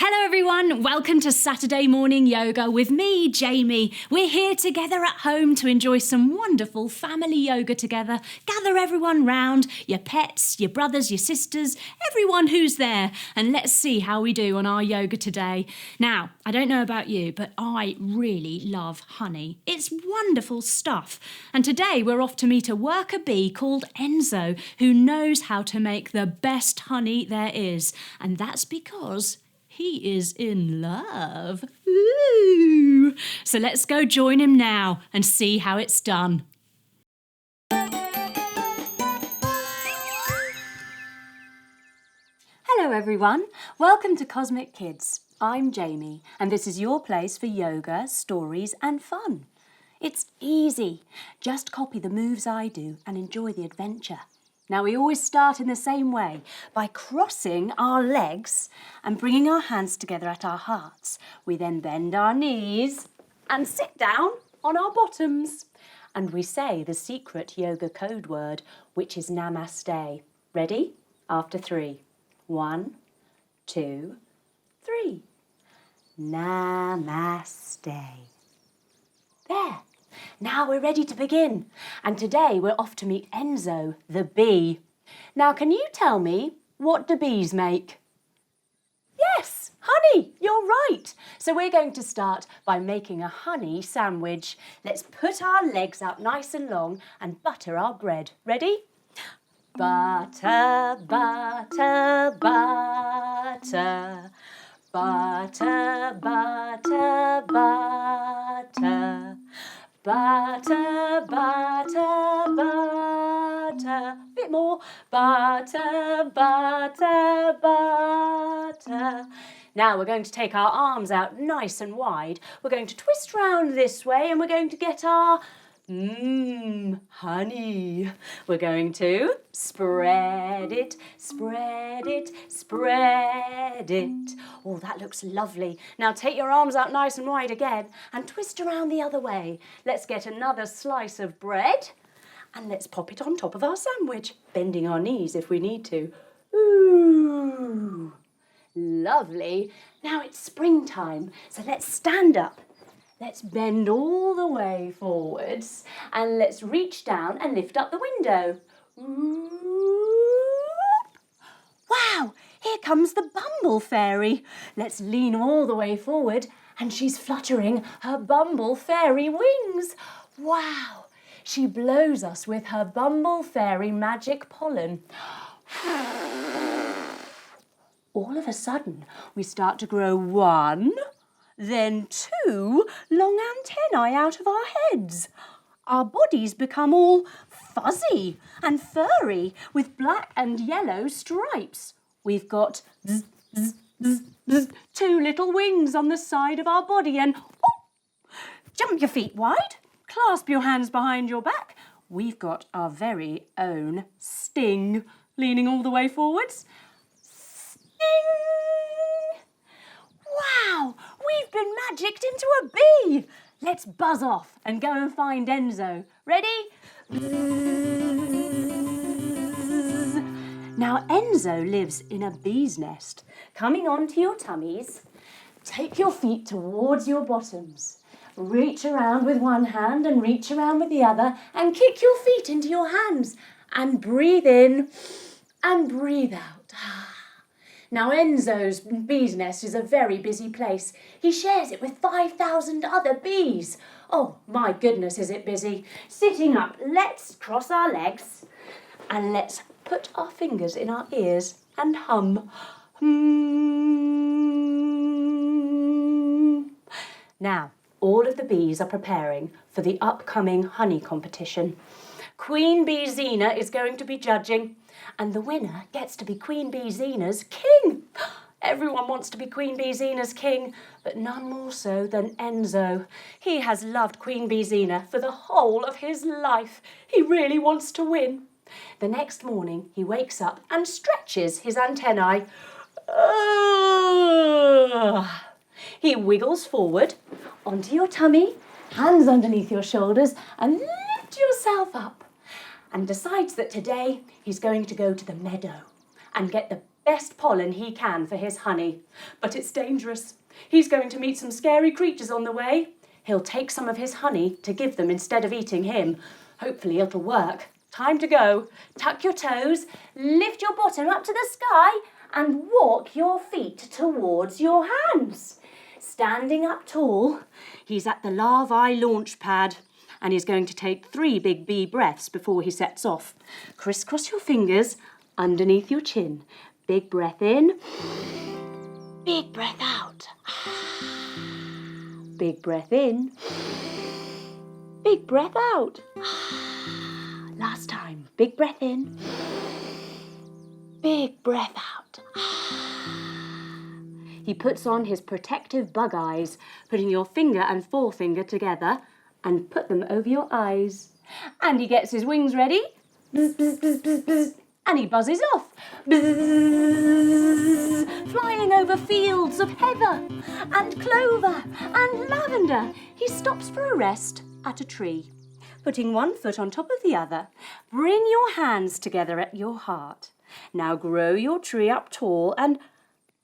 Hello everyone, welcome to Saturday Morning Yoga with me, Jamie. We're here together at home to enjoy some wonderful family yoga together. Gather everyone round, your pets, your brothers, your sisters, everyone who's there, and let's see how we do on our yoga today. Now, I don't know about you, but I really love honey. It's wonderful stuff. And today we're off to meet a worker bee called Enzo, who knows how to make the best honey there is. And that's because he is in love. Ooh. So let's go join him now and see how it's done. Hello everyone, welcome to Cosmic Kids. I'm Jamie and this is your place for yoga, stories and fun. It's easy. Just copy the moves I do and enjoy the adventure. Now we always start in the same way, by crossing our legs and bringing our hands together at our hearts. We then bend our knees and sit down on our bottoms. And we say the secret yoga code word, which is Namaste. Ready? After 3. 1, 2, 3. Namaste. There. Now we're ready to begin, and today we're off to meet Enzo the Bee. Now can you tell me, what do bees make? Yes, honey, you're right. So we're going to start by making a honey sandwich. Let's put our legs out nice and long and butter our bread. Ready? Butter, butter, butter. Butter, butter, butter. Butter, butter, butter. Bit more. Butter, butter, butter. Now we're going to take our arms out nice and wide. We're going to twist round this way and we're going to get our honey. We're going to spread it, spread it, spread it. Oh, that looks lovely. Now take your arms out nice and wide again and twist around the other way. Let's get another slice of bread and let's pop it on top of our sandwich, bending our knees if we need to. Ooh, lovely. Now it's springtime, so let's stand up. Let's bend all the way forwards and let's reach down and lift up the window. Wow, here comes the Bumble Fairy. Let's lean all the way forward and she's fluttering her Bumble Fairy wings. Wow, she blows us with her Bumble Fairy magic pollen. All of a sudden, we start to grow 1, then 2 long antennae out of our heads. Our bodies become all fuzzy and furry with black and yellow stripes. We've got 2 little wings on the side of our body and jump your feet wide, clasp your hands behind your back. We've got our very own sting, leaning all the way forwards. Sting! Wow, we've been magicked into a bee. Let's buzz off and go and find Enzo. Ready? Now Enzo lives in a bee's nest. Coming onto your tummies, take your feet towards your bottoms. Reach around with one hand and reach around with the other and kick your feet into your hands and breathe in and breathe out. Now Enzo's bee's nest is a very busy place. He shares it with 5,000 other bees. Oh my goodness, is it busy. Sitting up, let's cross our legs and let's put our fingers in our ears and hum. Now, all of the bees are preparing for the upcoming honey competition. Queen Bee Zena is going to be judging. And the winner gets to be Queen Bee Zena's king. Everyone wants to be Queen Bee Zena's king, but none more so than Enzo. He has loved Queen Bee Zena for the whole of his life. He really wants to win. The next morning, he wakes up and stretches his antennae. He wiggles forward onto your tummy, hands underneath your shoulders, and lift yourself up. And decides that today he's going to go to the meadow and get the best pollen he can for his honey. But it's dangerous. He's going to meet some scary creatures on the way. He'll take some of his honey to give them instead of eating him. Hopefully it'll work. Time to go. Tuck your toes, lift your bottom up to the sky and walk your feet towards your hands. Standing up tall, he's at the larvae launch pad and he's going to take 3 big bee breaths before he sets off. Crisscross your fingers underneath your chin. Big breath in, big breath out. Big breath in, big breath out. Last time, big breath in, big breath out. He puts on his protective bug eyes, putting your finger and forefinger together and put them over your eyes. And he gets his wings ready. Bzz, bzz, bzz, bzz, bzz. And he buzzes off. Bzz, flying over fields of heather and clover and lavender. He stops for a rest at a tree. Putting one foot on top of the other, bring your hands together at your heart. Now grow your tree up tall and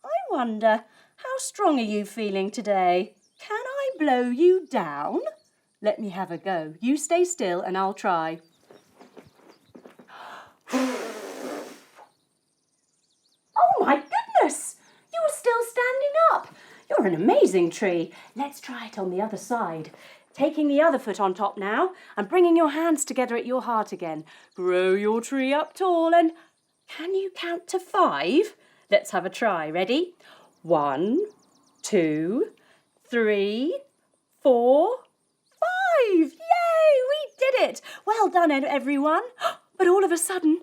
I wonder, how strong are you feeling today? Can I blow you down? Let me have a go. You stay still and I'll try. Oh my goodness! You're still standing up. You're an amazing tree. Let's try it on the other side. Taking the other foot on top now and bringing your hands together at your heart again. Grow your tree up tall and can you count to 5? Let's have a try. Ready? 1, 2, 3, 4, 5. Yay! We did it. Well done, everyone. But all of a sudden,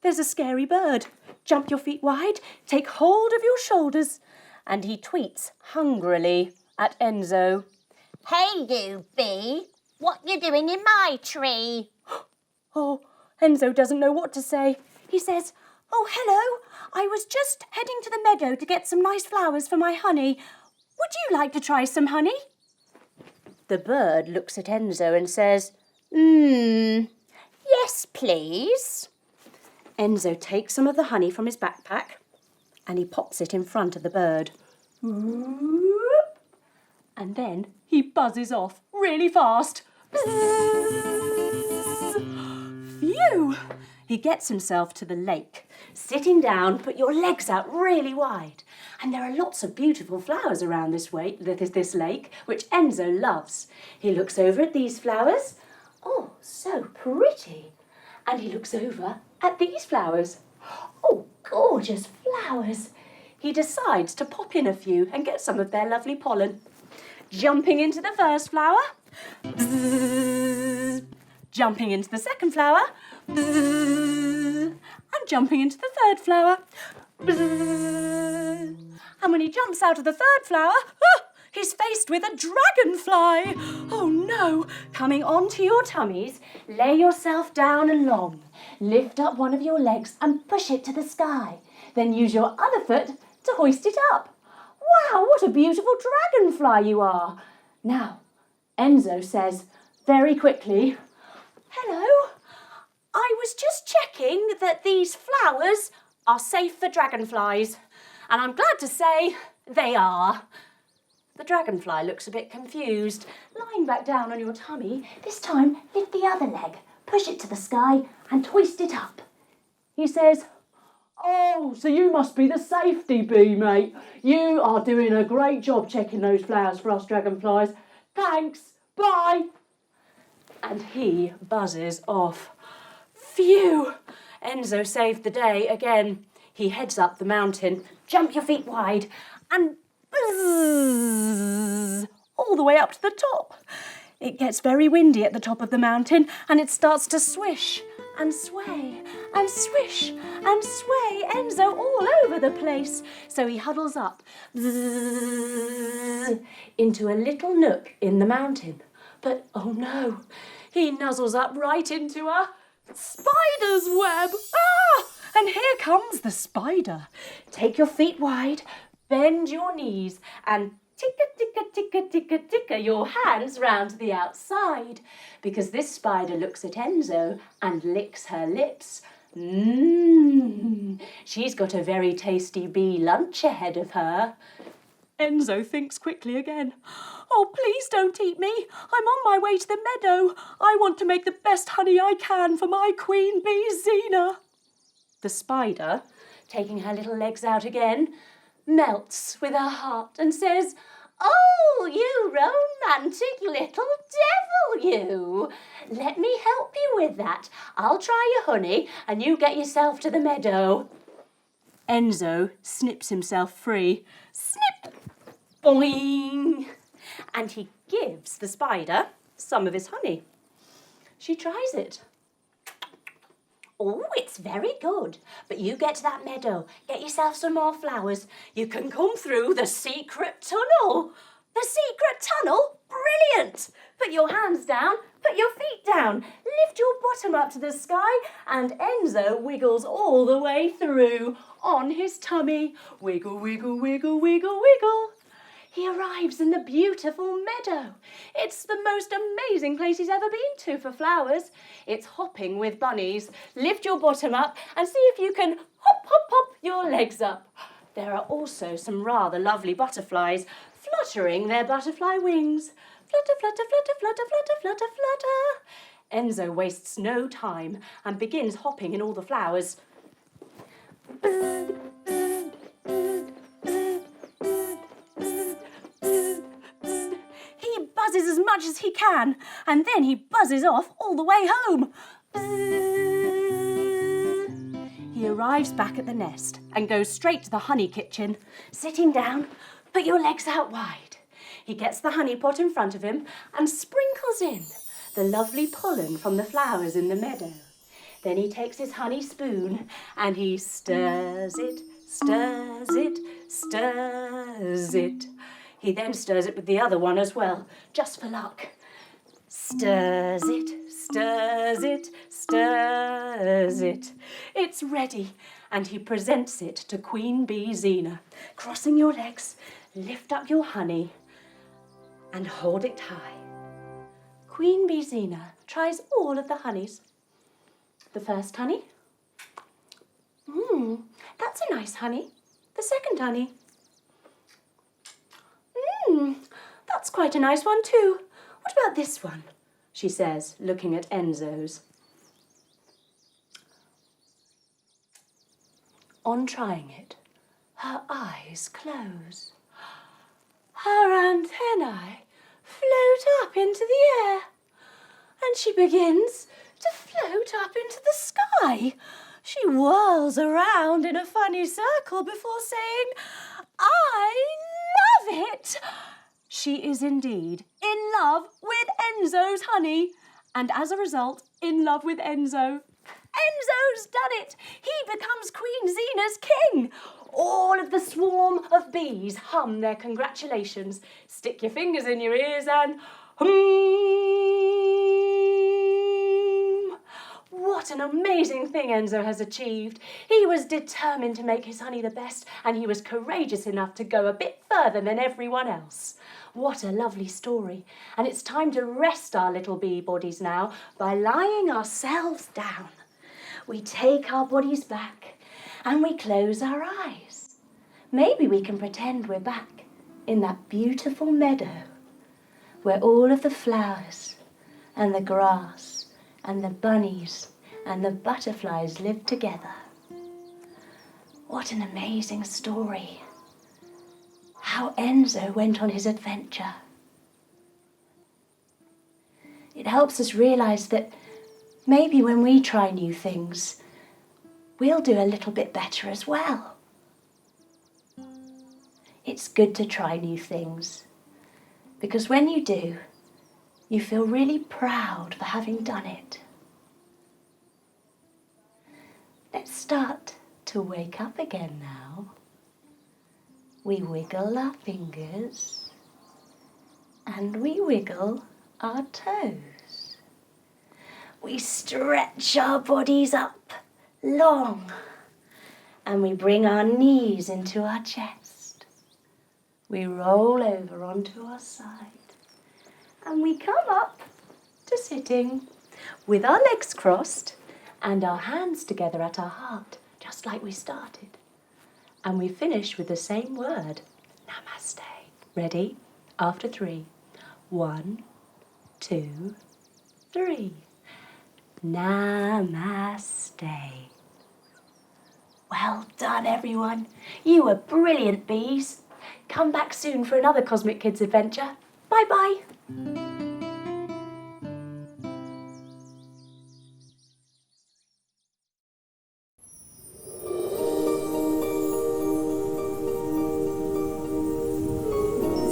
there's a scary bird. Jump your feet wide, take hold of your shoulders, and he tweets hungrily at Enzo. Hey, you bee, what you doing in my tree? Oh, Enzo doesn't know what to say. He says, oh, hello. I was just heading to the meadow to get some nice flowers for my honey. Would you like to try some honey? The bird looks at Enzo and says, yes, please. Enzo takes some of the honey from his backpack and he pops it in front of the bird. Whoop. And then he buzzes off really fast. Phew! He gets himself to the lake. Sitting down, put your legs out really wide. And there are lots of beautiful flowers around this lake, which Enzo loves. He looks over at these flowers. Oh, so pretty. And he looks over at these flowers. Oh, gorgeous flowers. He decides to pop in a few and get some of their lovely pollen. Jumping into the first flower. Bzzz. Jumping into the second flower. Bzzz. And jumping into the third flower. Bzzz. And when he jumps out of the third flower, he's faced with a dragonfly. Oh no! Coming onto your tummies, lay yourself down and long. Lift up one of your legs and push it to the sky. Then use your other foot to hoist it up. Wow, what a beautiful dragonfly you are. Now, Enzo says very quickly, hello, I was just checking that these flowers are safe for dragonflies. And I'm glad to say they are. The dragonfly looks a bit confused. Lying back down on your tummy, this time lift the other leg, push it to the sky and hoist it up. He says, oh, so you must be the safety bee, mate. You are doing a great job checking those flowers for us dragonflies. Thanks, bye. And he buzzes off. Phew! Enzo saved the day again. He heads up the mountain. Jump your feet wide and bzzz, all the way up to the top. It gets very windy at the top of the mountain and it starts to swish and sway and swish and sway Enzo all over the place. So he huddles up bzzz, into a little nook in the mountain. But oh no, he nuzzles up right into a spider's web. Ah! And here comes the spider. Take your feet wide, bend your knees and ticka, ticka, ticka, ticka, ticka your hands round to the outside because this spider looks at Enzo and licks her lips. She's got a very tasty bee lunch ahead of her. Enzo thinks quickly again. Oh, please don't eat me. I'm on my way to the meadow. I want to make the best honey I can for my queen bee, Zena. The spider, taking her little legs out again, melts with her heart and says, "Oh, you romantic little devil, you! Let me help you with that. I'll try your honey and you get yourself to the meadow." Enzo snips himself free. Snip! Boing! And he gives the spider some of his honey. She tries it. Oh, it's very good. But you get to that meadow. Get yourself some more flowers. You can come through the secret tunnel. The secret tunnel? Brilliant! Put your hands down. Put your feet down. Lift your bottom up to the sky. And Enzo wiggles all the way through on his tummy. Wiggle, wiggle, wiggle, wiggle, wiggle. He arrives in the beautiful meadow. It's the most amazing place he's ever been to for flowers. It's hopping with bunnies. Lift your bottom up and see if you can hop, hop, hop your legs up. There are also some rather lovely butterflies fluttering their butterfly wings. Flutter, flutter, flutter, flutter, flutter, flutter, flutter. Enzo wastes no time and begins hopping in all the flowers. He buzzes as much as he can, and then he buzzes off all the way home. He arrives back at the nest and goes straight to the honey kitchen. Sitting down, put your legs out wide. He gets the honey pot in front of him and sprinkles in the lovely pollen from the flowers in the meadow. Then he takes his honey spoon and he stirs it, stirs it, stirs it. He then stirs it with the other one as well, just for luck. Stirs it, stirs it, stirs it. It's ready, and he presents it to Queen Bee Zena. Crossing your legs, lift up your honey and hold it high. Queen Bee Zena tries all of the honeys. The first honey. That's a nice honey. The second honey. That's quite a nice one too. What about this one? She says, looking at Enzo's. On trying it, her eyes close. Her antennae float up into the air, and she begins to float up into the sky. She whirls around in a funny circle before saying, "I love it!" She is indeed in love with Enzo's honey, and as a result, in love with Enzo. Enzo's done it! He becomes Queen Zena's king! All of the swarm of bees hum their congratulations. Stick your fingers in your ears and hum! What an amazing thing Enzo has achieved. He was determined to make his honey the best, and he was courageous enough to go a bit further than everyone else. What a lovely story. And it's time to rest our little bee bodies now by lying ourselves down. We take our bodies back and we close our eyes. Maybe we can pretend we're back in that beautiful meadow where all of the flowers and the grass and the bunnies and the butterflies live together. What an amazing story. How Enzo went on his adventure. It helps us realise that maybe when we try new things, we'll do a little bit better as well. It's good to try new things, because when you do, you feel really proud for having done it. Let's start to wake up again now. We wiggle our fingers and we wiggle our toes. We stretch our bodies up long and we bring our knees into our chest. We roll over onto our side and we come up to sitting with our legs crossed And our hands together at our heart, just like we started. And we finish with the same word, namaste. Ready? After 3. 1, 2, 3. Namaste. Well done, everyone. You were brilliant, bees. Come back soon for another Cosmic Kids adventure. Bye-bye.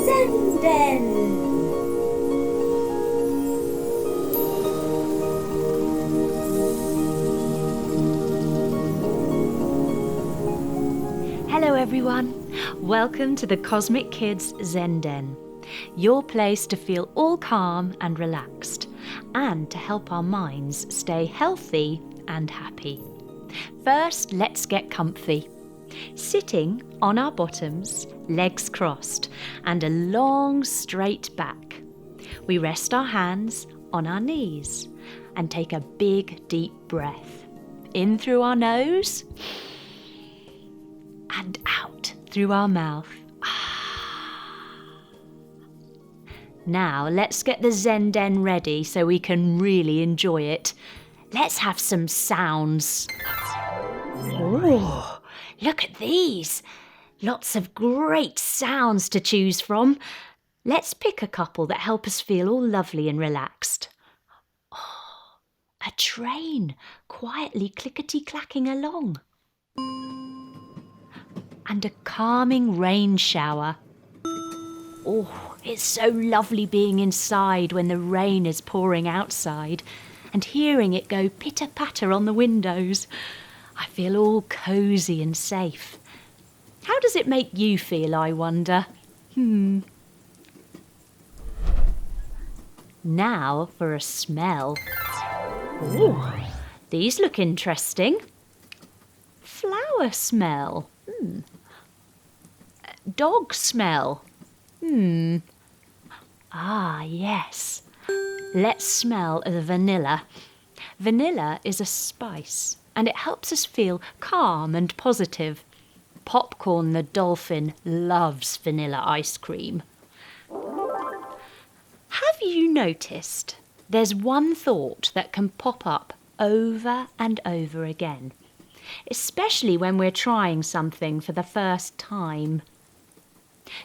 Zen Den. Hello everyone, welcome to the Cosmic Kids Zen Den, your place to feel all calm and relaxed, and to help our minds stay healthy and happy. First, let's get comfy. Sitting on our bottoms, legs crossed, and a long straight back. We rest our hands on our knees and take a big deep breath. In through our nose and out through our mouth. Now let's get the Zen Den ready so we can really enjoy it. Let's have some sounds. Oh, look at these. Lots of great sounds to choose from. Let's pick a couple that help us feel all lovely and relaxed. Oh, a train quietly clickety-clacking along. And a calming rain shower. Oh, it's so lovely being inside when the rain is pouring outside and hearing it go pitter-patter on the windows. I feel all cosy and safe. How does it make you feel, I wonder? Now for a smell. Oh, these look interesting. Flower smell. Dog smell. Ah, yes. Let's smell the vanilla. Vanilla is a spice, and it helps us feel calm and positive. Popcorn the dolphin loves vanilla ice cream. Have you noticed there's one thought that can pop up over and over again, especially when we're trying something for the first time?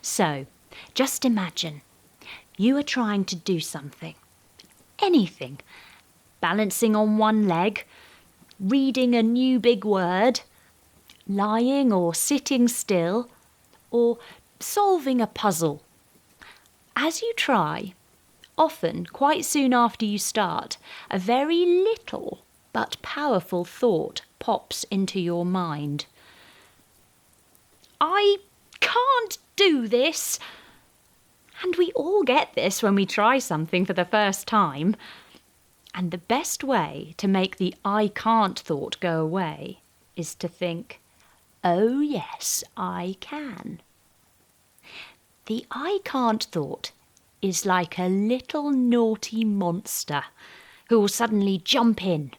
So, just imagine you are trying to do something, anything, balancing on one leg, reading a new big word, lying or sitting still, or solving a puzzle. As you try, often quite soon after you start, a very little but powerful thought pops into your mind. I can't do this. And we all get this when we try something for the first time. And the best way to make the I can't thought go away is to think, oh yes, I can. The I can't thought is like a little naughty monster who will suddenly jump in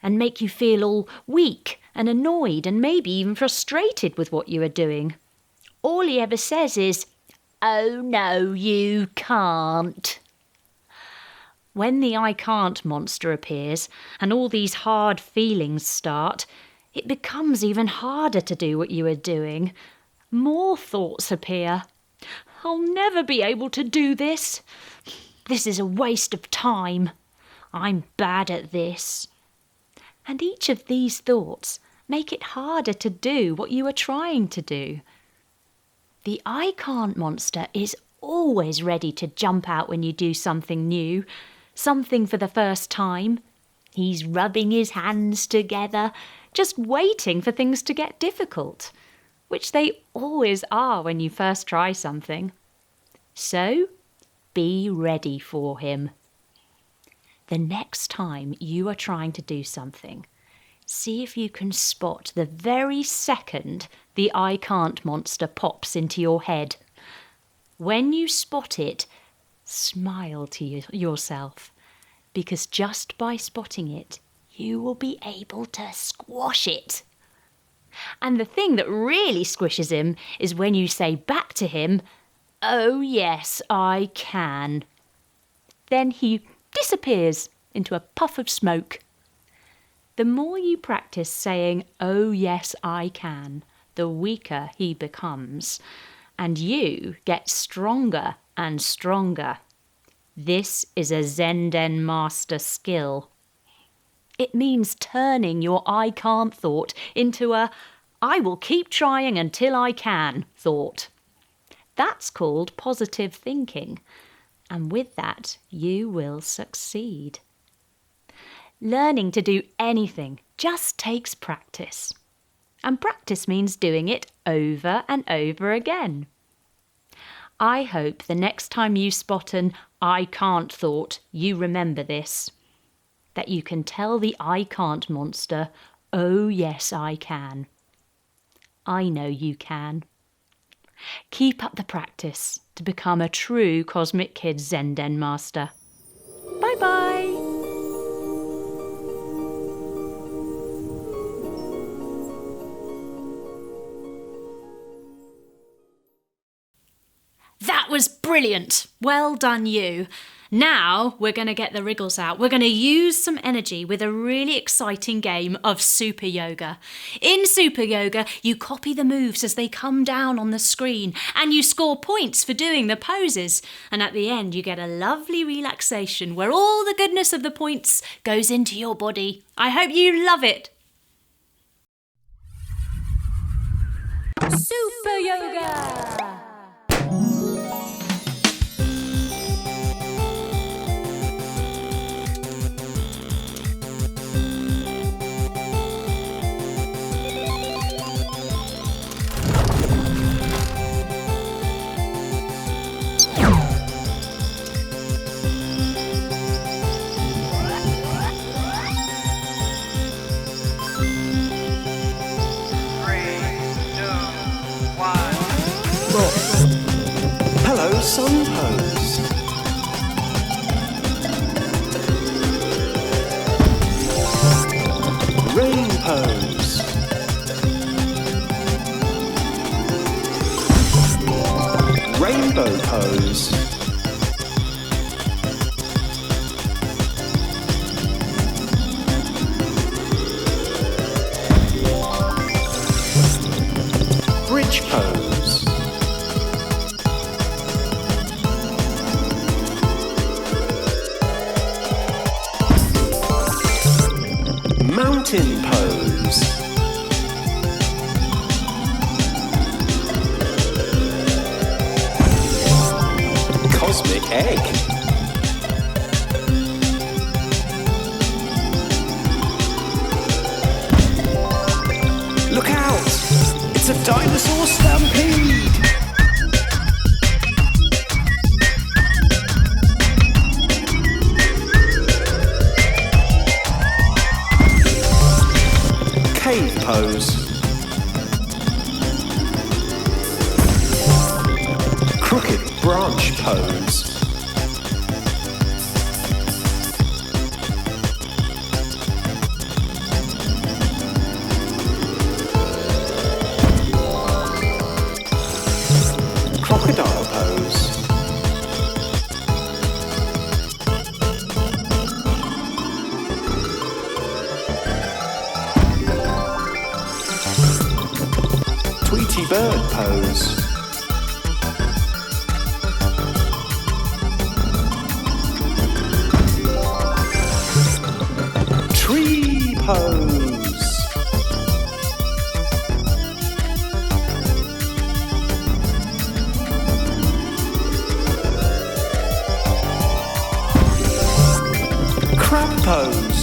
and make you feel all weak and annoyed and maybe even frustrated with what you are doing. All he ever says is, oh no, you can't. When the I can't monster appears and all these hard feelings start, it becomes even harder to do what you are doing. More thoughts appear. I'll never be able to do this. This is a waste of time. I'm bad at this. And each of these thoughts make it harder to do what you are trying to do. The I can't monster is always ready to jump out when you do something new, something for the first time. He's rubbing his hands together, just waiting for things to get difficult, which they always are when you first try something. So, be ready for him. The next time you are trying to do something, see if you can spot the very second the I can't monster pops into your head. When you spot it, smile to yourself, because just by spotting it, you will be able to squash it. And the thing that really squishes him is when you say back to him, "Oh yes, I can." Then he disappears into a puff of smoke. The more you practice saying, "Oh yes, I can," the weaker he becomes, and you get stronger and stronger. This is a Zen Den master skill. It means turning your "I can't" thought into a "I will keep trying until I can" thought. That's called positive thinking, and with that you will succeed. Learning to do anything just takes practice. And practice means doing it over and over again. I hope the next time you spot an "I can't" thought, you remember this. That you can tell the "I can't" monster, "Oh yes, I can." I know you can. Keep up the practice to become a true Cosmic Kids Zen Den master. Bye-bye. That was brilliant. Well done, you. Now we're going to get the wriggles out. We're going to use some energy with a really exciting game of Super Yoga. In Super Yoga, you copy the moves as they come down on the screen and you score points for doing the poses. And at the end, you get a lovely relaxation where all the goodness of the points goes into your body. I hope you love it. Super Yoga! Hello, sun pose. Rain pose. Rainbow pose. Bridge pose. Mountain pose. Cosmic egg. Look out! It's a dinosaur stampede! Cave pose. Crooked branch pose. Crocodile pose. Tweety bird pose. Tree pose. Crab pose.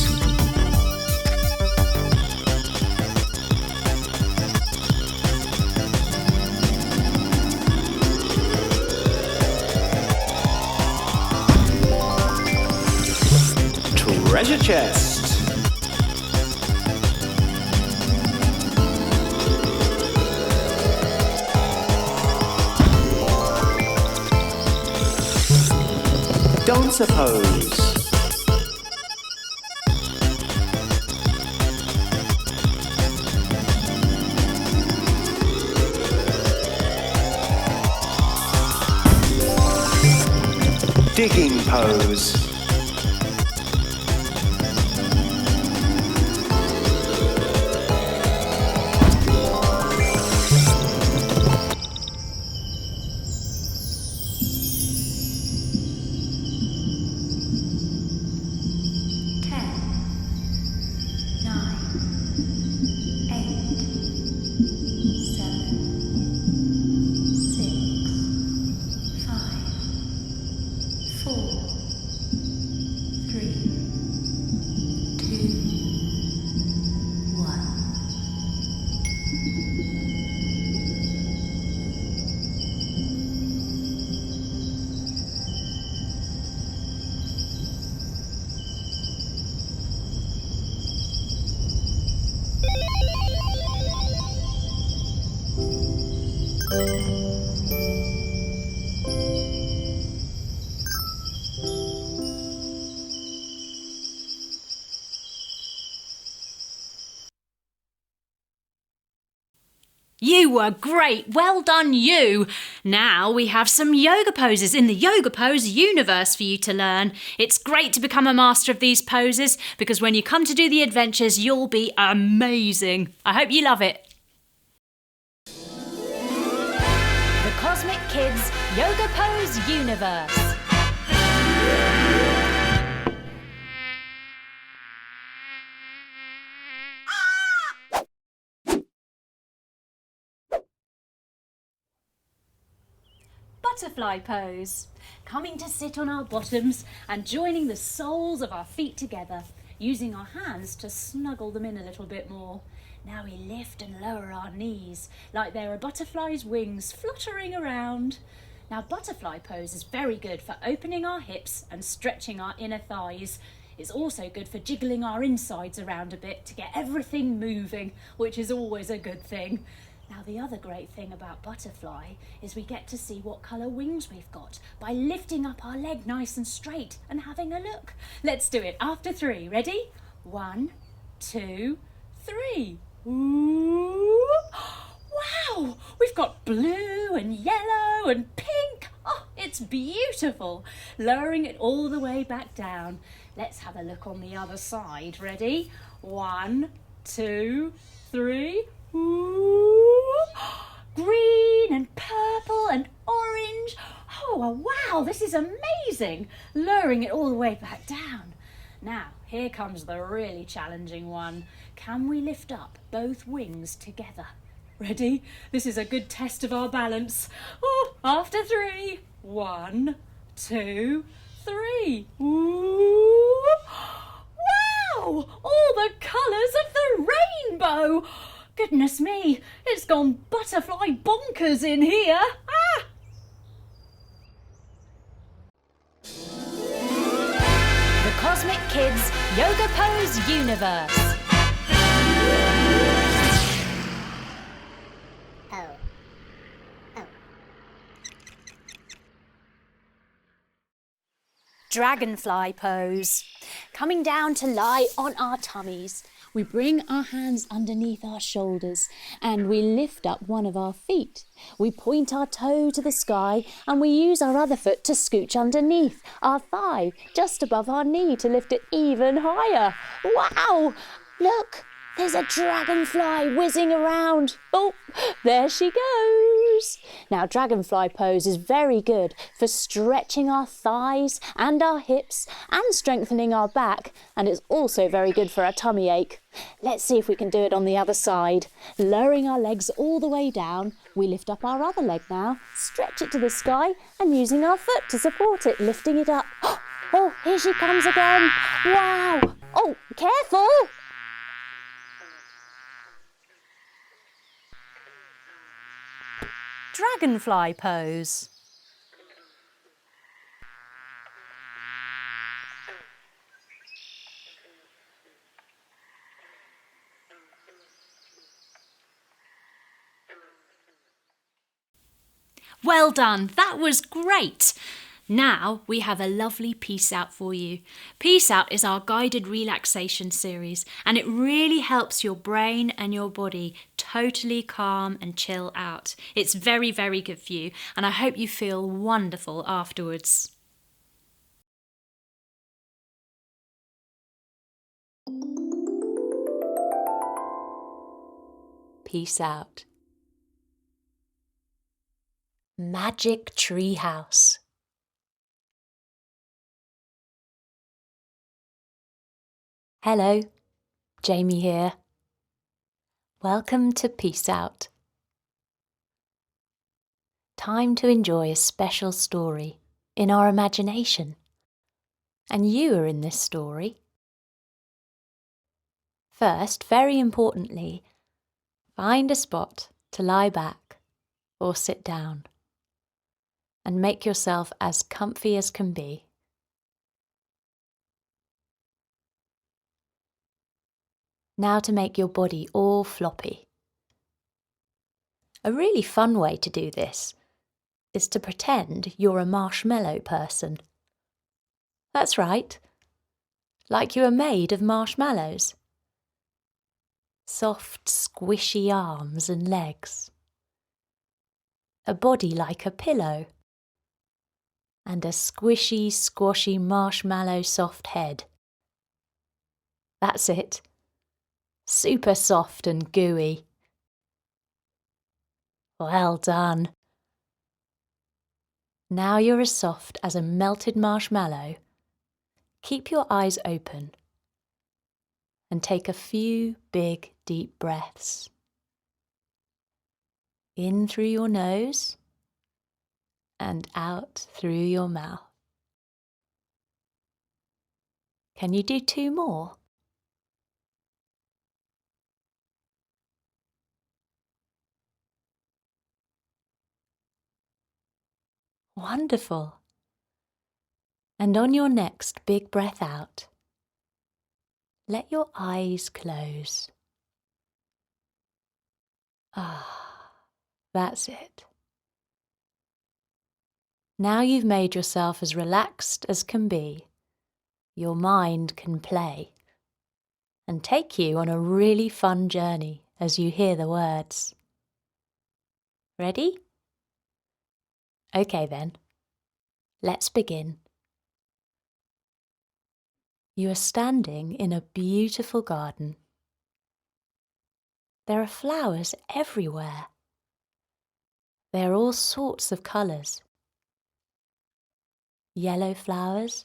Treasure chest. Dancer pose. digging pose. You were great. Well done, you. Now we have some yoga poses in the Yoga Pose universe for you to learn. It's great to become a master of these poses because when you come to do the adventures, you'll be amazing. I hope you love it. The Cosmic Kids Yoga Pose universe. Butterfly pose. Coming to sit on our bottoms and joining the soles of our feet together, using our hands to snuggle them in a little bit more. Now we lift and lower our knees like there are butterflies' wings fluttering around. Now butterfly pose is very good for opening our hips and stretching our inner thighs. It's also good for jiggling our insides around a bit to get everything moving, which is always a good thing. Now the other great thing about butterfly is we get to see what colour wings we've got by lifting up our leg nice and straight and having a look. Let's do it after 3. Ready? 1, 2, 3. Ooh. Wow! We've got blue and yellow and pink. Oh, it's beautiful. Lowering it all the way back down. Let's have a look on the other side. Ready? 1, 2, 3. Ooh, green and purple and orange. Oh, wow, this is amazing. Lowering it all the way back down. Now, here comes the really challenging one. Can we lift up both wings together? Ready? This is a good test of our balance. Oh, after 3. 1, 2, 3. Ooh. Wow, all the colours of the rainbow. Goodness me, it's gone butterfly bonkers in here. Ah! The Cosmic Kids Yoga Pose universe. Dragonfly pose. Coming down to lie on our tummies. We bring our hands underneath our shoulders and we lift up one of our feet. We point our toe to the sky and we use our other foot to scooch underneath our thigh, just above our knee to lift it even higher. Wow! Look, there's a dragonfly whizzing around. Oh, there she goes. Now, dragonfly pose is very good for stretching our thighs and our hips and strengthening our back, and it's also very good for our tummy ache. Let's see if we can do it on the other side. Lowering our legs all the way down, we lift up our other leg now, stretch it to the sky, and using our foot to support it, lifting it up. Oh, here she comes again. Wow. Oh, careful. Dragonfly pose. Well done, that was great. Now we have a lovely Peace Out for you. Peace Out is our guided relaxation series and it really helps your brain and your body totally calm and chill out. It's very, very good for you and I hope you feel wonderful afterwards. Peace out. Magic Treehouse. Hello, Jamie here. Welcome to Peace Out. Time to enjoy a special story in our imagination. And you are in this story. First, very importantly, find a spot to lie back or sit down and make yourself as comfy as can be. Now to make your body all floppy. A really fun way to do this is to pretend you're a marshmallow person. That's right, like you are made of marshmallows. Soft, squishy arms and legs. A body like a pillow. And a squishy, squashy marshmallow soft head. That's it. Super soft and gooey. Well done. Now you're as soft as a melted marshmallow. Keep your eyes open and take a few big, deep breaths. In through your nose and out through your mouth. Can you do 2 more? Wonderful. And on your next big breath out, let your eyes close. Ah, that's it. Now you've made yourself as relaxed as can be, your mind can play and take you on a really fun journey as you hear the words. Ready? Okay then, let's begin. You are standing in a beautiful garden. There are flowers everywhere. They are all sorts of colours. Yellow flowers,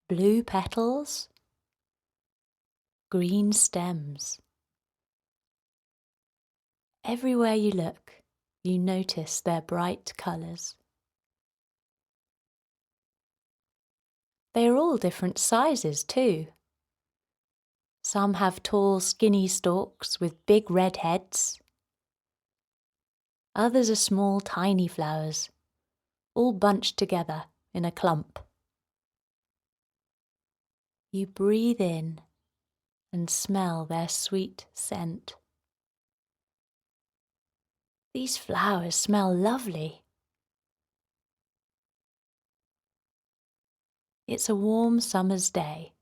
blue petals, green stems. Everywhere you look, you notice their bright colours. They are all different sizes too. Some have tall, skinny stalks with big red heads. Others are small, tiny flowers, all bunched together in a clump. You breathe in and smell their sweet scent. These flowers smell lovely. It's a warm summer's day.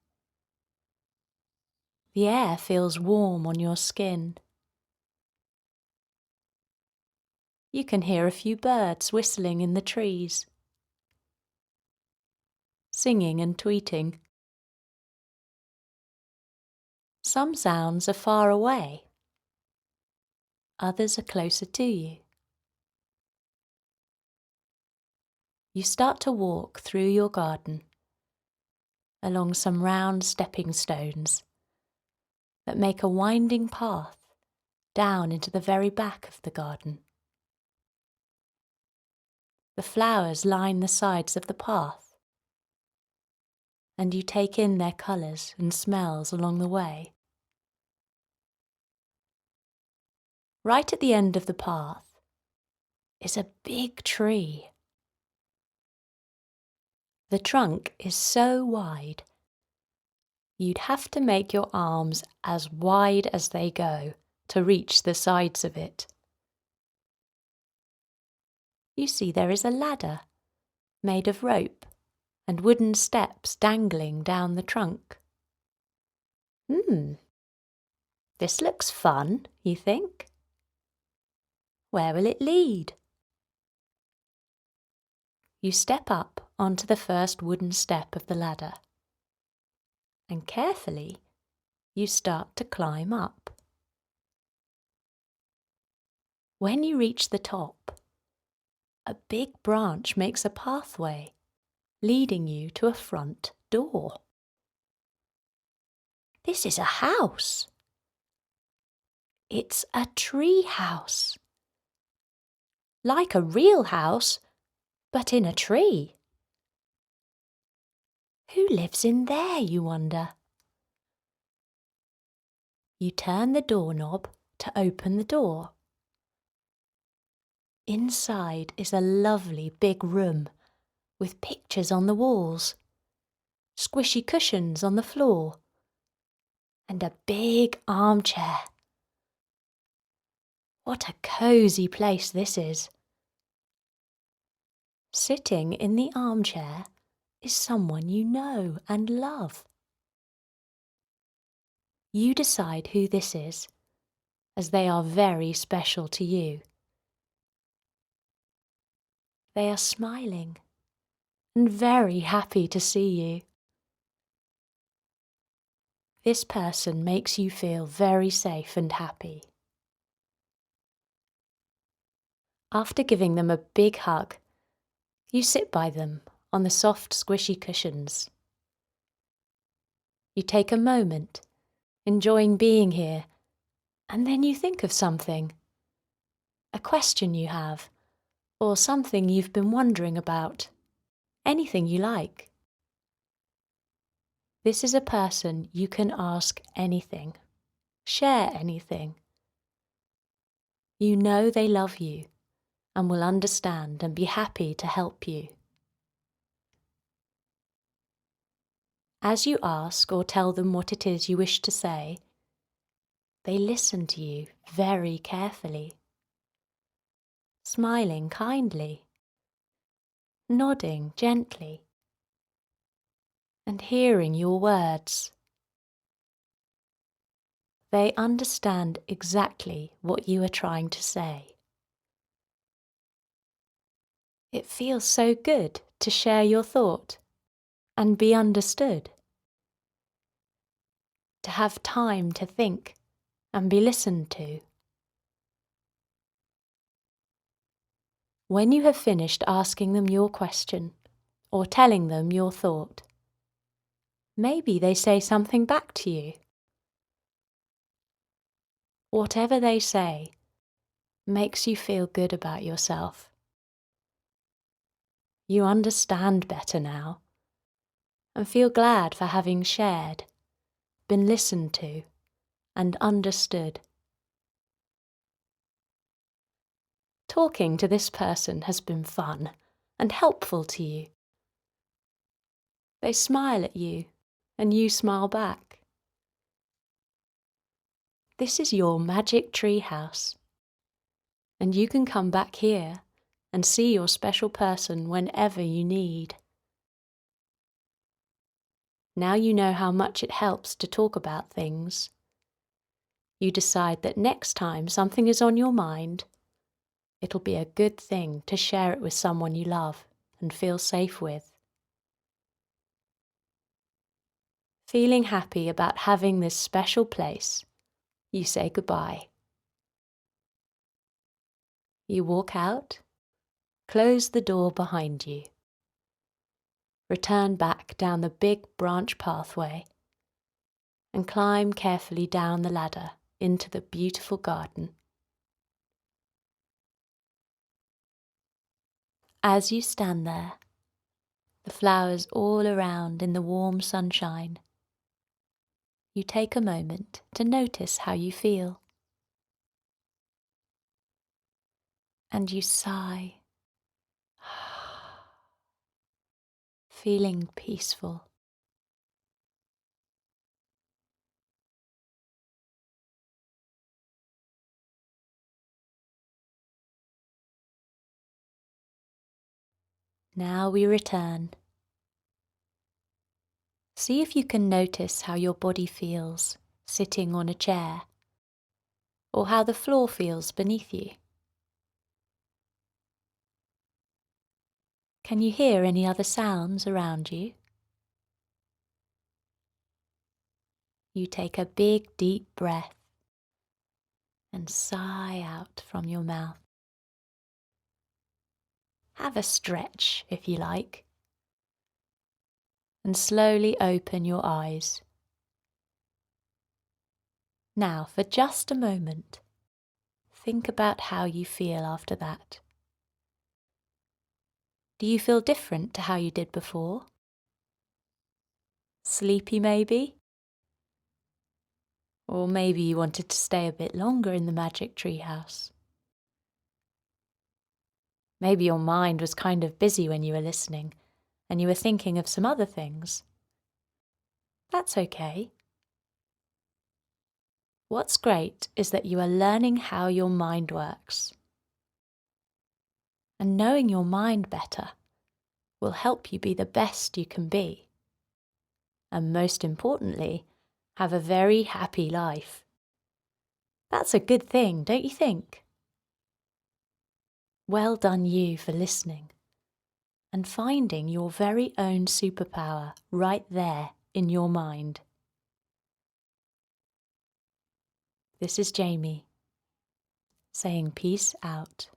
The air feels warm on your skin. You can hear a few birds whistling in the trees, singing and tweeting. Some sounds are far away. Others are closer to you. You start to walk through your garden, along some round stepping stones that make a winding path down into the very back of the garden. The flowers line the sides of the path, and you take in their colours and smells along the way. Right at the end of the path is a big tree. The trunk is so wide, you'd have to make your arms as wide as they go to reach the sides of it. You see there is a ladder made of rope and wooden steps dangling down the trunk. This looks fun, you think? Where will it lead? You step up onto the first wooden step of the ladder and carefully you start to climb up. When you reach the top, a big branch makes a pathway leading you to a front door. This is a house. It's a tree house. Like a real house, but in a tree. Who lives in there, you wonder? You turn the doorknob to open the door. Inside is a lovely big room with pictures on the walls, squishy cushions on the floor, and a big armchair. What a cosy place this is. Sitting in the armchair is someone you know and love. You decide who this is, as they are very special to you. They are smiling and very happy to see you. This person makes you feel very safe and happy. After giving them a big hug, you sit by them on the soft, squishy cushions. You take a moment, enjoying being here, and then you think of something. A question you have, or something you've been wondering about. Anything you like. This is a person you can ask anything, share anything. You know they love you and will understand and be happy to help you. As you ask or tell them what it is you wish to say, they listen to you very carefully, smiling kindly, nodding gently, and hearing your words. They understand exactly what you are trying to say. It feels so good to share your thought and be understood. To have time to think and be listened to. When you have finished asking them your question or telling them your thought, maybe they say something back to you. Whatever they say makes you feel good about yourself. You understand better now and feel glad for having shared, been listened to, and understood. Talking to this person has been fun and helpful to you. They smile at you and you smile back. This is your magic tree house, and you can come back here and see your special person whenever you need. Now you know how much it helps to talk about things. You decide that next time something is on your mind, it'll be a good thing to share it with someone you love and feel safe with. Feeling happy about having this special place, you say goodbye. You walk out, close the door behind you, return back down the big branch pathway, and climb carefully down the ladder into the beautiful garden. As you stand there, the flowers all around in the warm sunshine, you take a moment to notice how you feel. And you sigh, feeling peaceful. Now we return. See if you can notice how your body feels sitting on a chair, or how the floor feels beneath you. Can you hear any other sounds around you? you take a big deep breath and sigh out from your mouth. Have a stretch if you like, and slowly open your eyes. Now, for just a moment, think about how you feel after that. Do you feel different to how you did before? Sleepy maybe? Or maybe you wanted to stay a bit longer in the magic treehouse. Maybe your mind was kind of busy when you were listening, and you were thinking of some other things. That's okay. What's great is that you are learning how your mind works. And knowing your mind better will help you be the best you can be. And most importantly, have a very happy life. That's a good thing, don't you think? Well done you for listening and finding your very own superpower right there in your mind. This is Jamie, saying peace out.